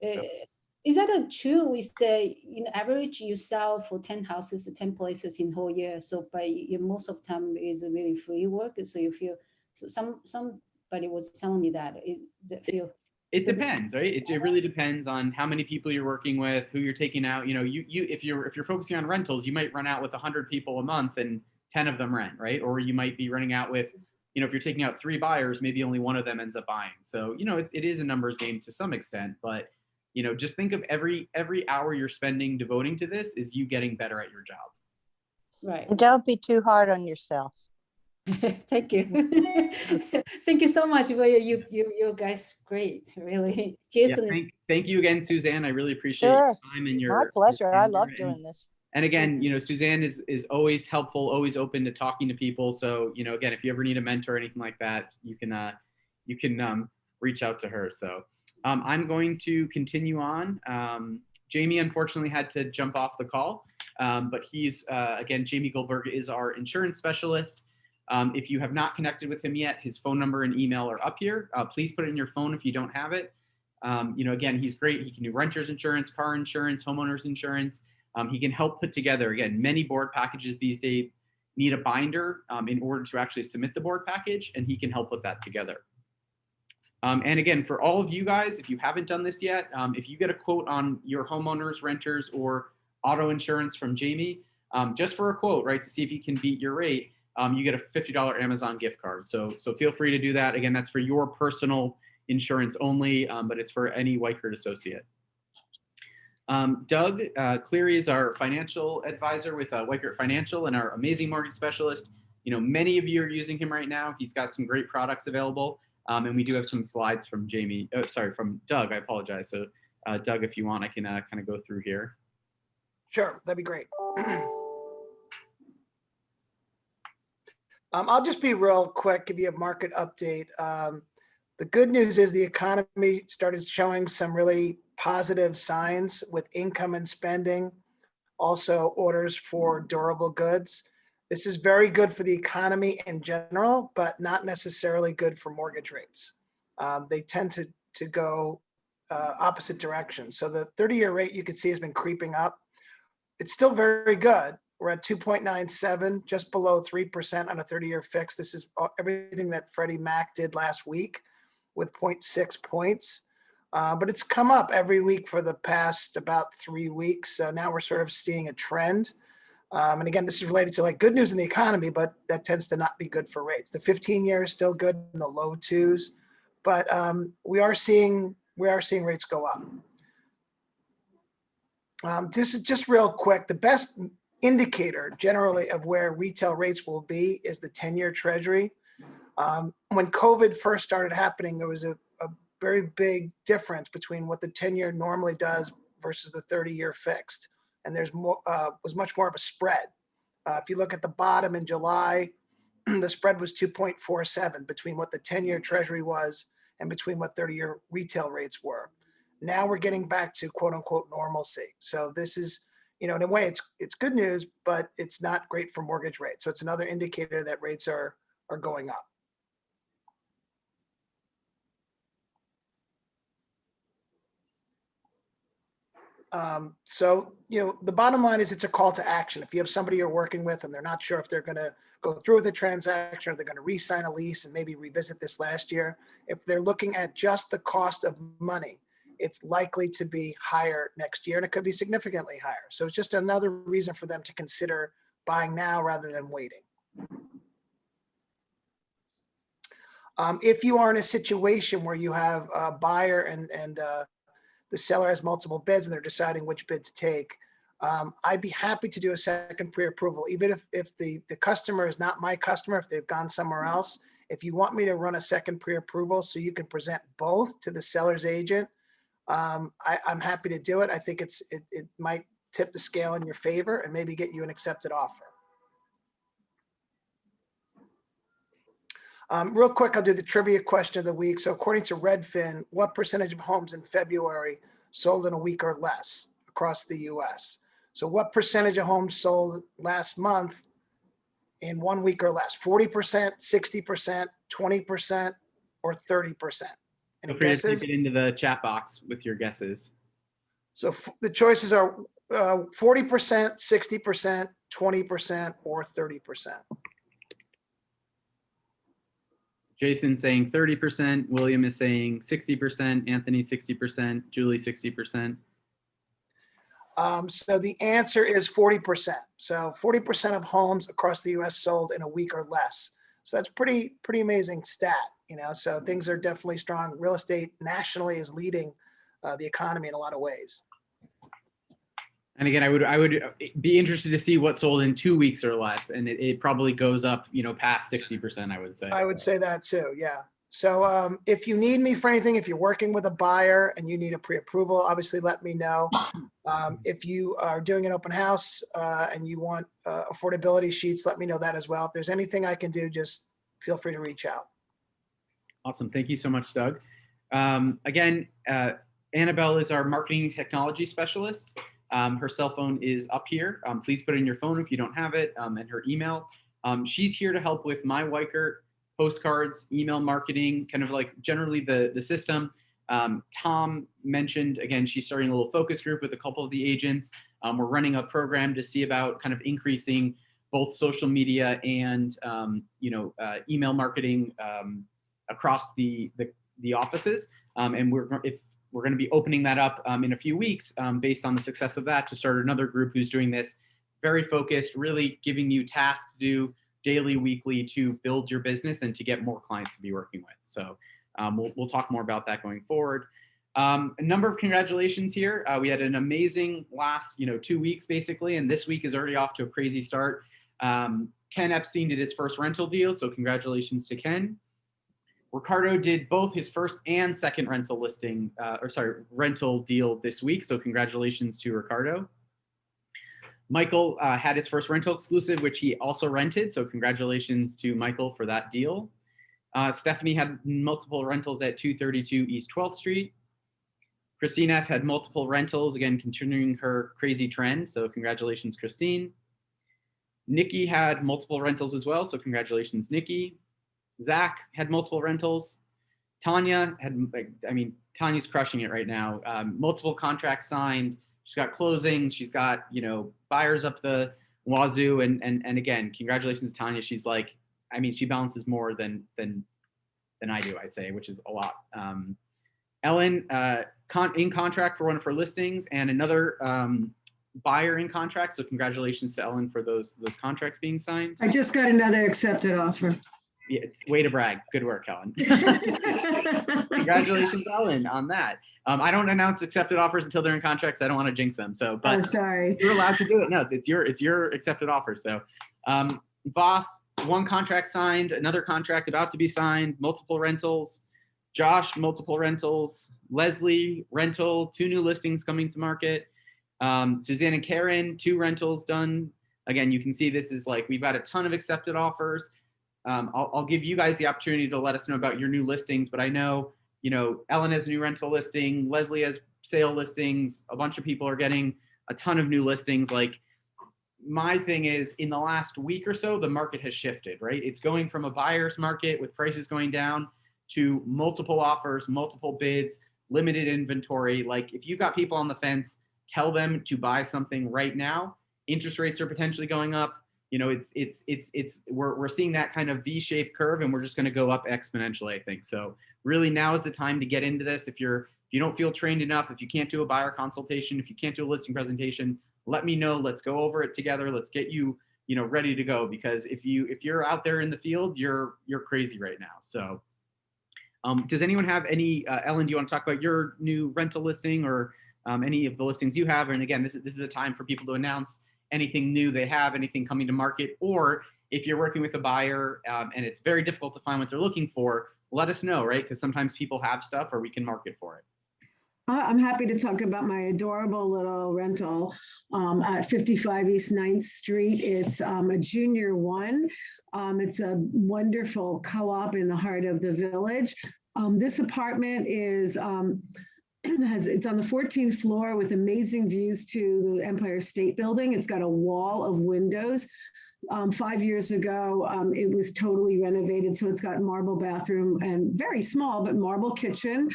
it. Is that true? We say in average you sell for 10 houses, 10 places in whole year. So most of the time is really free work. So you feel, so somebody was telling me that it depends, right? It really depends on how many people you're working with, who you're taking out. You know, if you're focusing on rentals, you might run out with 100 people a month and 10 of them rent, right? Or you might be running out with, you know, if you're taking out 3 buyers, maybe only one of them ends up buying. So, you know, it is a numbers game to some extent, but you know, just think of every hour you're spending devoting to this is you getting better at your job. Right. And don't be too hard on yourself. Thank you. Thank you so much. You guys great, really. Jason. Yeah, thank you again, Suzanne. I really appreciate your time and your. My pleasure. I love doing this. And again, you know, Suzanne is always helpful, always open to talking to people. So, you know, again, if you ever need a mentor or anything like that, you can reach out to her. So I'm going to continue on. Jamie unfortunately had to jump off the call, but he's again, Jamie Goldberg is our insurance specialist. If you have not connected with him yet, his phone number and email are up here. Please put it in your phone if you don't have it. Again, he's great. He can do renter's insurance, car insurance, homeowner's insurance. He can help put together, again, many board packages these days need a binder in order to actually submit the board package, and he can help put that together. And again, for all of you guys, if you haven't done this yet, if you get a quote on your homeowners, renters, or auto insurance from Jamie, just for a quote, right, to see if he can beat your rate, you get a $50 Amazon gift card. So feel free to do that. Again, that's for your personal insurance only, but it's for any Weichert associate. Doug Cleary is our financial advisor with Weichert Financial and our amazing mortgage specialist. Many of you are using him right now. He's got some great products available. And we do have some slides from from Doug, I apologize. So Doug, if you want, I can kind of go through here. Sure, that'd be great. I'll just be real quick, give you a market update. The good news is the economy started showing some really positive signs with income and spending, also orders for durable goods. This is very good for the economy in general, but not necessarily good for mortgage rates. They tend to go opposite directions. So the 30-year rate you can see has been creeping up. It's still very good. We're at 2.97, just below 3% on a 30-year fix. This is everything that Freddie Mac did last week with 0.6 points. But it's come up every week for the past about 3 weeks. So now we're sort of seeing a trend. And again, this is related to like good news in the economy, but that tends to not be good for rates. The 15-year is still good in the low twos, but we are seeing rates go up. This is just real quick. The best indicator generally of where retail rates will be is the 10-year Treasury. When COVID first started happening, there was a very big difference between what the 10-year normally does versus the 30-year fixed. And there's was much more of a spread. If you look at the bottom in July, the spread was 2.47 between what the 10-year Treasury was and between what 30-year retail rates were. Now we're getting back to quote unquote normalcy. So this is, in a way it's good news, but it's not great for mortgage rates. So it's another indicator that rates are going up. So, the bottom line is it's a call to action. If you have somebody you're working with and they're not sure if they're going to go through with the transaction or they're going to re-sign a lease and maybe revisit this last year, if they're looking at just the cost of money, it's likely to be higher next year and it could be significantly higher. So it's just another reason for them to consider buying now rather than waiting. If you are in a situation where you have a buyer and the seller has multiple bids and they're deciding which bid to take, I'd be happy to do a second pre-approval, even if the customer is not my customer, if they've gone somewhere else. If you want me to run a second pre-approval so you can present both to the seller's agent, I'm happy to do it. I think it might tip the scale in your favor and maybe get you an accepted offer. Real quick, I'll do the trivia question of the week. So according to Redfin, what percentage of homes in February sold in a week or less across the US? So what percentage of homes sold last month in 1 week or less? 40%, 60%, 20%, or 30%? Any Feel free guesses? to type it into the chat box with your guesses. So the choices are 40%, 60%, 20%, or 30%. Jason saying 30%, William is saying 60%, Anthony 60%, Julie 60%. So the answer is 40%. So 40% of homes across the US sold in a week or less. So that's pretty amazing stat, so things are definitely strong. Real estate nationally is leading the economy in a lot of ways. And again, I would be interested to see what sold in 2 weeks or less, and it probably goes up, past 60%. I would say. I would say that too. Yeah. So if you need me for anything, if you're working with a buyer and you need a pre-approval, obviously let me know. If you are doing an open house and you want affordability sheets, let me know that as well. If there's anything I can do, just feel free to reach out. Awesome. Thank you so much, Doug. Again, Annabelle is our marketing technology specialist. Her cell phone is up here. Please put it in your phone if you don't have it, and her email. She's here to help with my Weichert postcards, email marketing, kind of like generally the system. Tom mentioned, again, she's starting a little focus group with a couple of the agents. We're running a program to see about kind of increasing both social media and email marketing across the offices. And we're going to be opening that up in a few weeks based on the success of that, to start another group who's doing this very focused, really giving you tasks to do daily, weekly, to build your business and to get more clients to be working with. So we'll talk more about that going forward. A number of congratulations here. We had an amazing last 2 weeks basically, and this week is already off to a crazy start. Ken Epstein did his first rental deal, so congratulations to Ken. Ricardo did both his first and second rental rental deal this week, so congratulations to Ricardo. Michael had his first rental exclusive, which he also rented, so congratulations to Michael for that deal. Stephanie had multiple rentals at 232 East 12th Street. Christine F. had multiple rentals, again, continuing her crazy trend, so congratulations, Christine. Nikki had multiple rentals as well, so congratulations, Nikki. Zach had multiple rentals. Tanya had, Tanya's crushing it right now. Multiple contracts signed. She's got closings. She's got, buyers up the wazoo. And again, congratulations, Tanya. She's like, she balances more than I do, I'd say, which is a lot. Ellen, in contract for one of her listings, and another buyer in contract. So congratulations to Ellen for those contracts being signed. I just got another accepted offer. Yeah, it's way to brag. Good work, Ellen. Congratulations, Ellen, on that. I don't announce accepted offers until they're in contracts. I don't want to jinx them. So, but sorry, you're allowed to do it. No, it's your accepted offer. So, Voss, one contract signed, another contract about to be signed, multiple rentals. Josh, multiple rentals. Leslie, rental, 2 new listings coming to market. Suzanne and Karen, 2 rentals done. Again, you can see this is like, we've got a ton of accepted offers. I'll give you guys the opportunity to let us know about your new listings, but I know, Ellen has a new rental listing, Leslie has sale listings, a bunch of people are getting a ton of new listings. Like, my thing is, in the last week or so, the market has shifted, right? It's going from a buyer's market with prices going down to multiple offers, multiple bids, limited inventory. Like, if you've got people on the fence, tell them to buy something right now. Interest rates are potentially going up. We're seeing that kind of V-shaped curve, and we're just going to go up exponentially, I think. So really, now is the time to get into this. If you don't feel trained enough, if you can't do a buyer consultation, if you can't do a listing presentation, let me know. Let's go over it together. Let's get you, ready to go. Because if you're out there in the field, you're crazy right now. So, does anyone have any? Ellen, do you want to talk about your new rental listing, or any of the listings you have? And again, this is a time for people to announce anything new they have, anything coming to market, or if you're working with a buyer and it's very difficult to find what they're looking for, let us know, right? Because sometimes people have stuff, or we can market for it. I'm happy to talk about my adorable little rental at 55 East 9th Street. It's a junior one. It's a wonderful co-op in the heart of the village. This apartment is it's on the 14th floor with amazing views to the Empire State Building. It's got a wall of windows. 5 years ago, it was totally renovated. So it's got marble bathroom and very small, but marble kitchen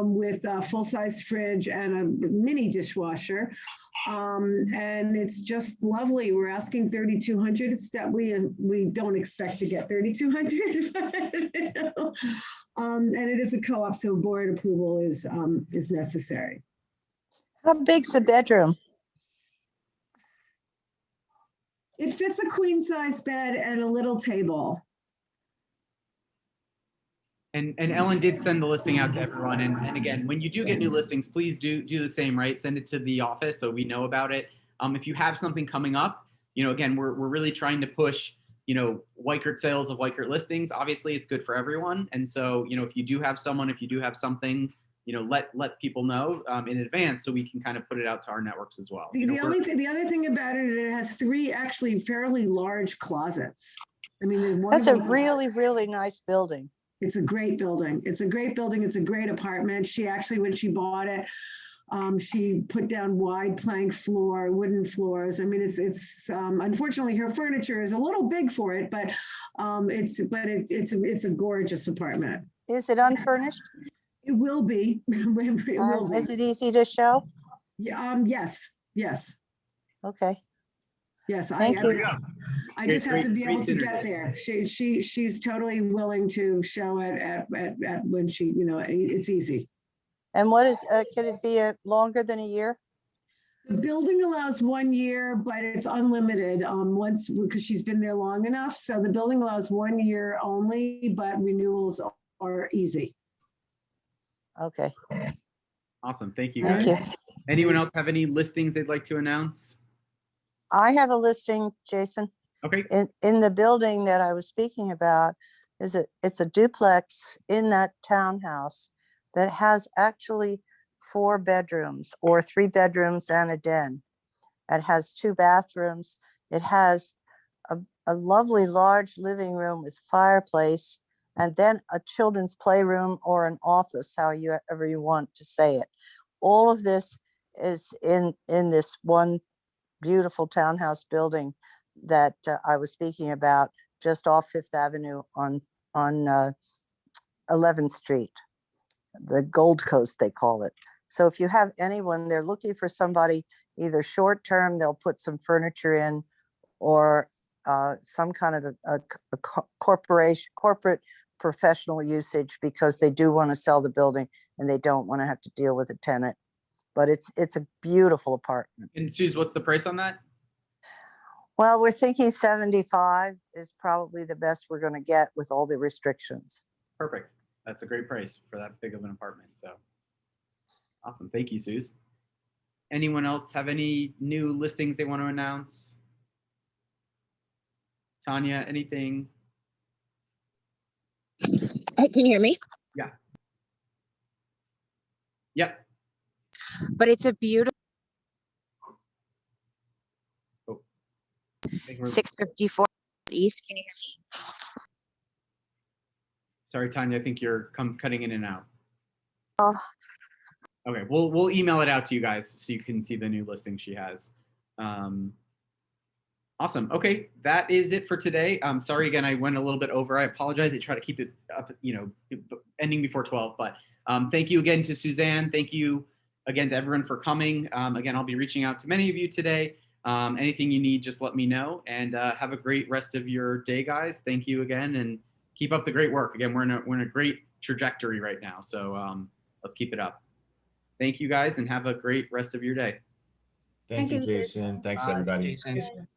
with a full-size fridge and a mini dishwasher. And it's just lovely. We're asking $3,200. It's that we don't expect to get $3,200. And it is a co-op, so board approval is necessary. How big's the bedroom? It fits a queen size bed and a little table. And Ellen did send the listing out to everyone. And again, when you do get new listings, please do the same, right? Send it to the office so we know about it. If you have something coming up, again, we're really trying to push, Weichert sales of Weichert listings. Obviously, it's good for everyone. And so, if you do have someone, if you do have something, let people know in advance so we can kind of put it out to our networks as well. The other thing about it has 3 actually fairly large closets. That's a really, really nice building. It's a great building. It's a great building. It's a great apartment. She actually, when she bought it, She put down wide plank floor, wooden floors. I mean, it's unfortunately her furniture is a little big for it, but it's a gorgeous apartment. Is it unfurnished? It will be. It will And be. is it easy to show? Yeah, yes. Okay, Yes, thank you. I just have to be Great able to synergy. get there. She's totally willing to show it at when she, it's easy. And what is, could it be longer than a year? The building allows 1 year, but it's unlimited, once, because she's been there long enough. So the building allows 1 year only, but renewals are easy. Okay, Awesome. Thank you, thank guys. you. Anyone else have any listings they'd like to announce? I have a listing, Jason. Okay. In the building that I was speaking about, it's a duplex in that townhouse that has actually 4 bedrooms or 3 bedrooms and a den. It has 2 bathrooms. It has a lovely large living room with fireplace, and then a children's playroom or an office, however you want to say it. All of this is in this one beautiful townhouse building that I was speaking about, just off Fifth Avenue on 11th Street, the Gold Coast, they call it. So if you have anyone, they're looking for somebody, either short term, they'll put some furniture in, or some kind of a corporate professional usage, because they do want to sell the building and they don't want to have to deal with a tenant. But it's a beautiful apartment. And Suze, what's the price on that? Well, we're thinking 75 is probably the best we're going to get with all the restrictions. Perfect. That's a great price for that big of an apartment. So awesome. Thank you, Suze. Anyone else have any new listings they want to announce? Tanya, anything? Hey, can you hear me? Yeah. Yep. But it's a beautiful Oh. I think we're- 654 East. Can you hear me? Sorry, Tanya, I think you're cutting in and out. Oh. Okay, we'll email it out to you guys so you can see the new listing she has. Awesome. Okay, that is it for today. Sorry again, I went a little bit over. I apologize. I try to keep it up, ending before 12. But thank you again to Suzanne. Thank you again to everyone for coming. Again, I'll be reaching out to many of you today. Anything you need, just let me know. And have a great rest of your day, guys. Thank you again, and keep up the great work. Again, we're in a great trajectory right now, so let's keep it up. Thank you, guys, and have a great rest of your day. Thank you, Thank you. Jason. Thanks, Bye, everybody. Jason.